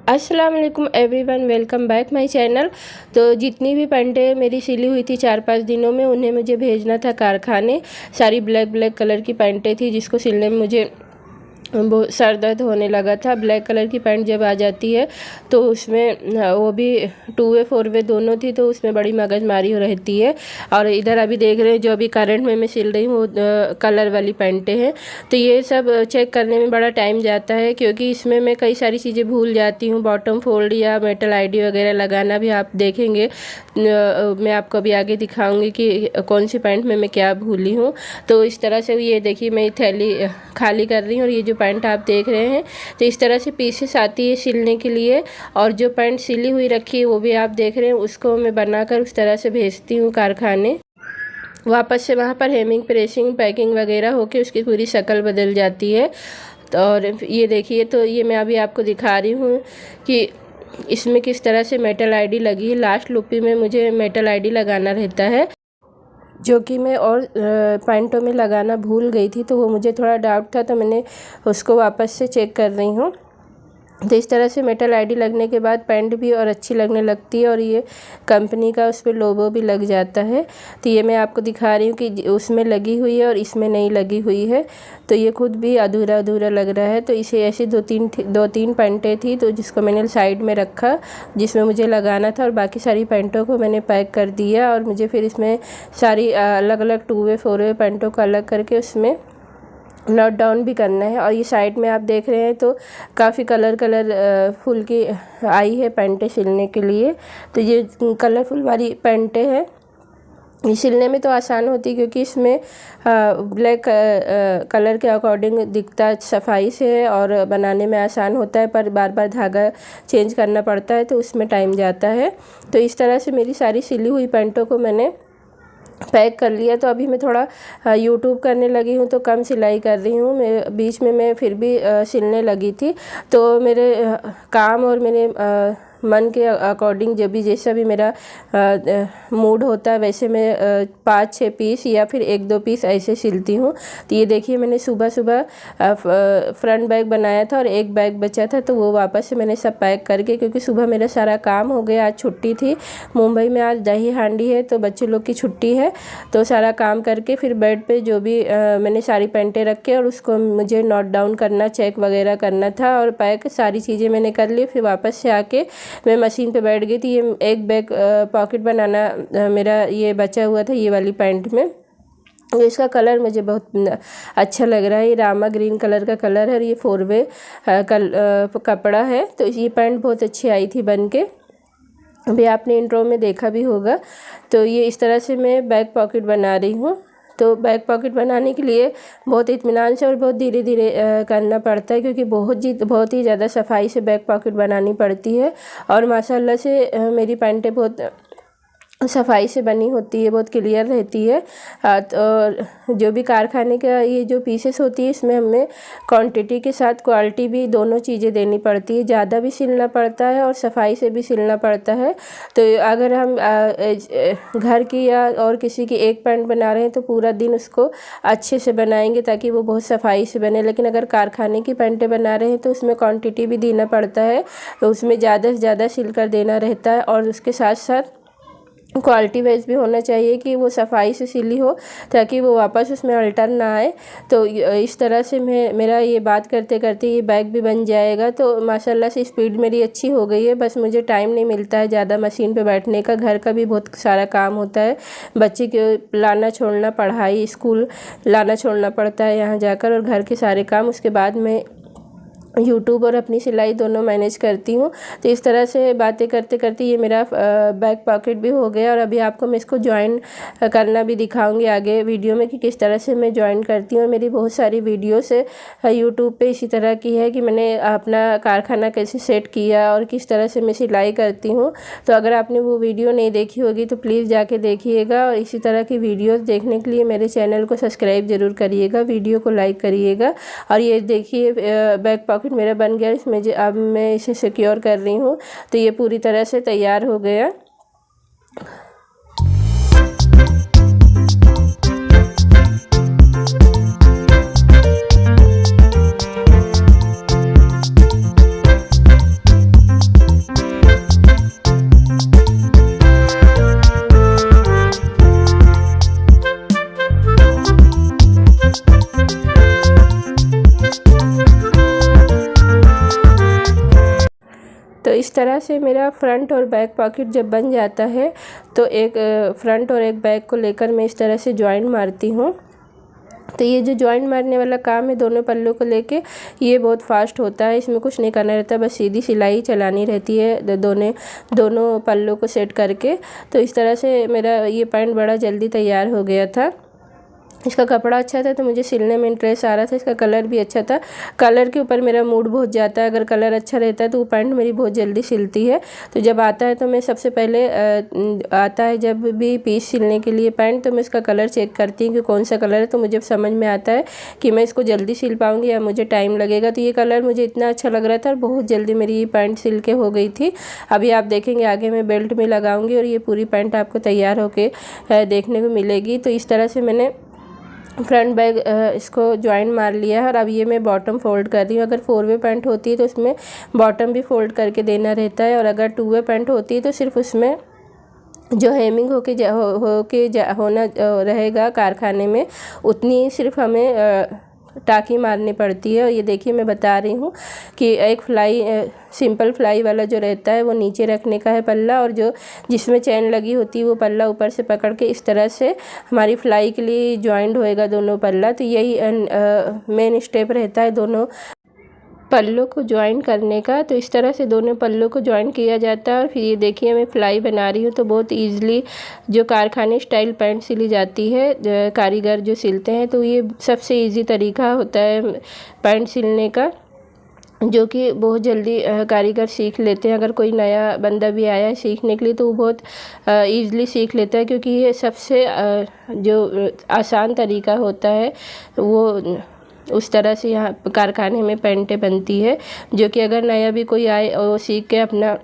अस्सलाम वालेकुम everyone, welcome back my channel. तो जितनी भी पैंटें मेरी सिली हुई थी 4-5 दिनों में, उन्हें मुझे भेजना था कारखाने। सारी ब्लैक ब्लैक कलर की पैंटें थी जिसको सिलने में मुझे बहुत सर दर्द होने लगा था। ब्लैक कलर की पैंट जब आ जाती है तो उसमें वो भी 2 वे 4 वे दोनों थी, तो उसमें बड़ी मगजमारी हो रहती है। और इधर अभी देख रहे हैं जो अभी करंट में मैं सिल रही हूँ वो कलर वाली पैंटें हैं। तो ये सब चेक करने में बड़ा टाइम जाता है क्योंकि इसमें मैं कई सारी चीज़ें भूल जाती हूँ। बॉटम फोल्ड या मेटल आईडी वगैरह लगाना भी आप देखेंगे, मैं आपको अभी आगे दिखाऊंगी कि कौन सी पैंट में मैं क्या भूली हूँ। तो इस तरह से ये देखिए मैं थैली खाली कर रही हूँ और ये जो पैंट आप देख रहे हैं तो इस तरह से पीसेस आती है सिलने के लिए। और जो पैंट सिली हुई रखी है वो भी आप देख रहे हैं, उसको मैं बनाकर उस तरह से भेजती हूँ कारखाने। वापस से वहाँ पर हेमिंग, प्रेसिंग, पैकिंग वगैरह होके उसकी पूरी शक्ल बदल जाती है। तो और ये देखिए, तो ये मैं अभी आपको दिखा रही हूँ कि इसमें किस तरह से मेटल आईडी लगी है। लास्ट लूपी में मुझे मेटल आईडी लगाना रहता है जो कि मैं और पैंटों में लगाना भूल गई थी, तो वो मुझे थोड़ा डाउट था, तो मैंने उसको वापस से चेक कर रही हूँ। तो इस तरह से मेटल आईडी लगने के बाद पैंट भी और अच्छी लगने लगती है और ये कंपनी का उस पर लोगो भी लग जाता है। तो ये मैं आपको दिखा रही हूँ कि उसमें लगी हुई है और इसमें नहीं लगी हुई है, तो ये खुद भी अधूरा अधूरा लग रहा है। तो इसे ऐसी दो तीन पैंटें थी तो जिसको मैंने साइड में रखा जिसमें मुझे लगाना था, और बाकी सारी पैंटों को मैंने पैक कर दिया। और मुझे फिर इसमें सारी अलग अलग 2 वे 4 वे पैंटों को अलग करके उसमें नोट डाउन भी करना है। और ये साइड में आप देख रहे हैं तो काफ़ी कलरफुल की आई है पैंटें सिलने के लिए। तो ये कलरफुल वाली पैंटें हैं, ये सिलने में तो आसान होती है क्योंकि इसमें ब्लैक कलर के अकॉर्डिंग दिखता सफाई से है और बनाने में आसान होता है, पर बार बार धागा चेंज करना पड़ता है तो उसमें टाइम जाता है। तो इस तरह से मेरी सारी सिली हुई पैंटों को मैंने पैक कर लिया। तो अभी मैं थोड़ा यूट्यूब करने लगी हूँ तो कम सिलाई कर रही हूँ। मैं बीच में मैं फिर भी सिलने लगी थी, तो मेरे काम और मेरे मन के अकॉर्डिंग जब भी जैसा भी मेरा मूड होता है वैसे मैं 5-6 पीस या फिर 1-2 पीस ऐसे सिलती हूँ। तो ये देखिए मैंने सुबह सुबह फ्रंट बैग बनाया था और एक बैग बचा था, तो वो वापस से मैंने सब पैक करके, क्योंकि सुबह मेरा सारा काम हो गया। आज छुट्टी थी, मुंबई में आज दही हांडी है तो बच्चे लोग की छुट्टी है। तो सारा काम करके फिर बेड पे जो भी मैंने सारी पैंटें रखे और उसको मुझे नोट डाउन करना, चेक वगैरह करना था और पैक सारी चीज़ें मैंने कर ली। फिर वापस से आके मैं मशीन पे बैठ गई थी। ये एक बैग पॉकेट बनाना मेरा ये बचा हुआ था ये वाली पैंट में। इसका कलर मुझे बहुत अच्छा लग रहा है, ये रामा ग्रीन कलर का कलर है और ये 4 वे कपड़ा है। तो ये पैंट बहुत अच्छी आई थी बन के, अभी आपने इंट्रो में देखा भी होगा। तो ये इस तरह से मैं बैक पॉकेट बना रही हूँ। तो बैक पॉकेट बनाने के लिए बहुत इत्मीनान से और बहुत धीरे धीरे करना पड़ता है क्योंकि बहुत ही ज़्यादा सफाई से बैक पॉकेट बनानी पड़ती है। और माशाल्लाह से मेरी पैंटें बहुत सफाई से बनी होती है, बहुत क्लियर रहती है। तो जो भी कारखाने का ये जो पीसेस होती है इसमें हमें क्वांटिटी के साथ क्वालिटी भी दोनों चीज़ें देनी पड़ती है, ज़्यादा भी सिलना पड़ता है और सफाई से भी सिलना पड़ता है। तो अगर हम घर की या और किसी की एक पैंट बना रहे हैं तो पूरा दिन उसको अच्छे से बनाएंगे ताकि वो बहुत सफाई से बने, लेकिन अगर कारखाने की पैंटें बना रहे हैं तो उसमें क्वान्टिटी भी देना पड़ता है, तो उसमें ज़्यादा से ज़्यादा सिल कर देना रहता है। और उसके साथ साथ क्वालिटी वाइज भी होना चाहिए कि वो सफाई से सिली हो ताकि वो वापस उसमें अल्टर ना आए। तो इस तरह से मेरा ये बात करते करते ये बैग भी बन जाएगा। तो माशाल्लाह से स्पीड मेरी अच्छी हो गई है, बस मुझे टाइम नहीं मिलता है ज़्यादा मशीन पे बैठने का। घर का भी बहुत सारा काम होता है, बच्चे के लाना छोड़ना, पढ़ाई, स्कूल लाना छोड़ना पड़ता है यहाँ जाकर, और घर के सारे काम, उसके बाद में यूट्यूब और अपनी सिलाई दोनों मैनेज करती हूँ। तो इस तरह से बातें करते करते ये मेरा बैक पॉकेट भी हो गया। और अभी आपको मैं इसको ज्वाइन करना भी दिखाऊंगी आगे वीडियो में कि किस तरह से मैं ज्वाइन करती हूँ। मेरी बहुत सारी वीडियोस यूट्यूब पे इसी तरह की है कि मैंने अपना कारखाना कैसे सेट किया और किस तरह से मैं सिलाई करती हूँ। तो अगर आपने वो वीडियो नहीं देखी होगी तो प्लीज़ जाके देखिएगा, और इसी तरह की वीडियोज़ देखने के लिए मेरे चैनल को सब्सक्राइब ज़रूर करिएगा, वीडियो को लाइक करिएगा। और ये देखिए बैक पॉकेट मेरा बन गया, इसमें अब मैं इसे सिक्योर कर रही हूँ। तो ये पूरी तरह से तैयार हो गया। तरह से मेरा फ्रंट और बैक पॉकेट जब बन जाता है तो एक फ्रंट और एक बैक को लेकर मैं इस तरह से जॉइंट मारती हूँ। तो ये जो जॉइंट मारने वाला काम है दोनों पल्लों को लेके, ये बहुत फास्ट होता है, इसमें कुछ नहीं करना रहता, बस सीधी सिलाई चलानी रहती है दोनों पल्लों को सेट करके। तो इस तरह से मेरा ये पैंट बड़ा जल्दी तैयार हो गया था। इसका कपड़ा अच्छा था तो मुझे सिलने में इंटरेस्ट आ रहा था, इसका कलर भी अच्छा था। कलर के ऊपर मेरा मूड बहुत जाता है, अगर कलर अच्छा रहता है तो वो पैंट मेरी बहुत जल्दी सिलती है। तो जब आता है तो मैं सबसे पहले आता है जब भी पीस सिलने के लिए पैंट, तो मैं इसका कलर चेक करती हूँ कि कौन सा कलर है, तो मुझे समझ में आता है कि मैं इसको जल्दी सिल पाऊँगी या मुझे टाइम लगेगा। तो ये कलर मुझे इतना अच्छा लग रहा था और बहुत जल्दी मेरी ये पैंट सिल के हो गई थी। अभी आप देखेंगे आगे मैं बेल्ट में लगाऊँगी और ये पूरी पैंट आपको तैयार होके देखने को मिलेगी। तो इस तरह से मैंने फ्रंट बैक इसको जॉइंट मार लिया है और अब ये मैं बॉटम फोल्ड कर रही हूँ। अगर 4 वे पैंट होती है तो उसमें बॉटम भी फोल्ड करके देना रहता है, और अगर 2 वे पैंट होती है तो सिर्फ उसमें जो हेमिंग होना रहेगा कारखाने में, उतनी सिर्फ हमें टाँकी मारनी पड़ती है। और ये देखिए मैं बता रही हूँ कि एक सिंपल फ्लाई वाला जो रहता है वो नीचे रखने का है पल्ला, और जो जिसमें चैन लगी होती है वो पल्ला ऊपर से पकड़ के इस तरह से हमारी फ्लाई के लिए जॉइंट होएगा दोनों पल्ला। तो यही मेन स्टेप रहता है दोनों पल्लों को ज्वाइन करने का। तो इस तरह से दोनों पल्लों को ज्वाइन किया जाता है। और फिर ये देखिए मैं फ्लाई बना रही हूँ, तो बहुत ईज़िली जो कारखाने स्टाइल पैंट सिली जाती है कारीगर जो सिलते हैं, तो ये सबसे इजी तरीका होता है पैंट सिलने का, जो कि बहुत जल्दी कारीगर सीख लेते हैं। अगर कोई नया बंदा भी आया है सीखने के लिए तो वो बहुत ईज़िली सीख लेता है, क्योंकि ये सबसे जो आसान तरीका होता है वो उस तरह से यहाँ कारखाने में पैंटें बनती है, जो कि अगर नया भी कोई आए और वो सीख के अपना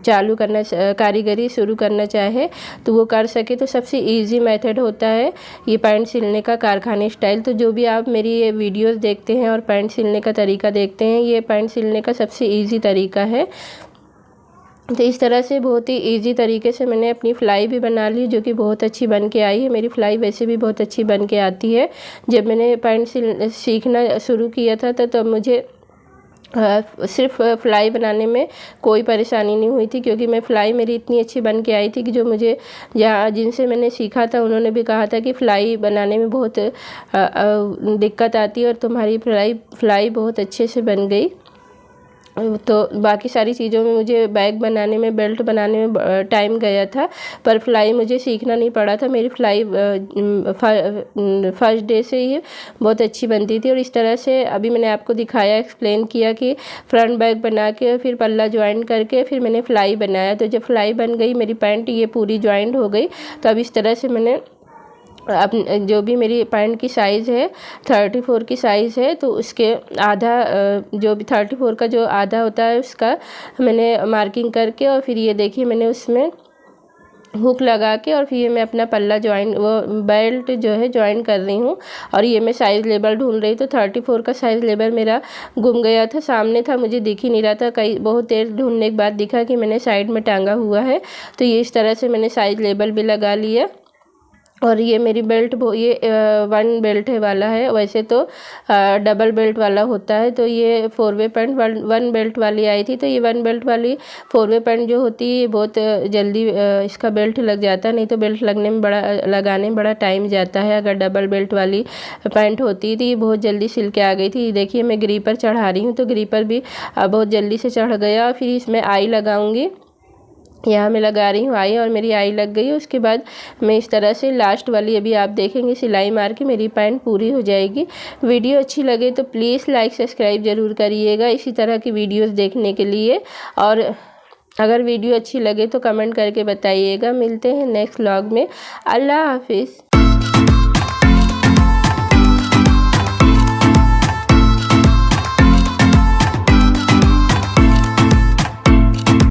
चालू करना कारीगरी शुरू करना चाहे तो वो कर सके। तो सबसे इजी मेथड होता है ये पैंट सिलने का कारखाने स्टाइल। तो जो भी आप मेरी ये वीडियोस देखते हैं और पैंट सिलने का तरीका देखते हैं, ये पैंट सिलने का सबसे इजी तरीका है। तो इस तरह से बहुत ही इजी तरीके से मैंने अपनी फ्लाई भी बना ली, जो कि बहुत अच्छी बन के आई है। मेरी फ्लाई वैसे भी बहुत अच्छी बन के आती है। जब मैंने पैंट सीखना शुरू किया था तब मुझे सिर्फ फ्लाई बनाने में कोई परेशानी नहीं हुई थी, क्योंकि मैं फ्लाई मेरी इतनी अच्छी बन के आई थी कि जो मुझे जिनसे मैंने सीखा था उन्होंने भी कहा था कि फ़्लाई बनाने में बहुत दिक्कत आती है और तुम्हारी फ्लाई बहुत अच्छे से बन गई। तो बाकी सारी चीज़ों में मुझे बैग बनाने में, बेल्ट बनाने में टाइम गया था, पर फ्लाई मुझे सीखना नहीं पड़ा था। मेरी फ्लाई फर्स्ट डे से ही बहुत अच्छी बनती थी। और इस तरह से अभी मैंने आपको दिखाया, एक्सप्लेन किया कि फ्रंट बैग बना के फिर पल्ला ज्वाइन करके फिर मैंने फ्लाई बनाया। तो जब फ्लाई बन गई मेरी पैंट ये पूरी ज्वाइंट हो गई। तो अब इस तरह से मैंने अब जो भी मेरी पैंट की साइज़ है 34 की साइज़ है, तो उसके आधा जो भी 34 का जो आधा होता है उसका मैंने मार्किंग करके, और फिर ये देखिए मैंने उसमें हुक लगा के और फिर ये मैं अपना पल्ला बेल्ट जो है ज्वाइन कर रही हूँ। और ये मैं साइज़ लेबल ढूंढ रही, तो 34 का साइज़ लेबल मेरा गुम गया था, सामने था, मुझे दिख ही नहीं रहा था। बहुत देर ढूंढने के बाद दिखा कि मैंने साइड में टांगा हुआ है। तो ये इस तरह से मैंने साइज़ लेबल भी लगा लिया। और ये मेरी बेल्ट ये 1 बेल्ट वाला है, वैसे तो डबल बेल्ट वाला होता है। तो ये 4 वे पैंट 1 बेल्ट वाली आई थी। तो ये 1 बेल्ट वाली 4 वे पैंट जो होती है बहुत जल्दी इसका बेल्ट लग जाता है, नहीं तो बेल्ट लगाने में बड़ा टाइम जाता है। अगर डबल बेल्ट वाली पैंट होती तो ये बहुत जल्दी सिल के आ गई थी। देखिए मैं ग्रीपर चढ़ा रही हूँ, तो ग्रीपर भी बहुत जल्दी से चढ़ गया। फिर इसमें आई लगाऊंगी, यहाँ मैं लगा रही हूँ आई, और मेरी आई लग गई। उसके बाद मैं इस तरह से लास्ट वाली अभी आप देखेंगे सिलाई मार के मेरी पैंट पूरी हो जाएगी। वीडियो अच्छी लगे तो प्लीज़ लाइक सब्सक्राइब ज़रूर करिएगा इसी तरह की वीडियोस देखने के लिए। और अगर वीडियो अच्छी लगे तो कमेंट करके बताइएगा। मिलते हैं नेक्स्ट व्लॉग में। अल्लाह हाफिज़।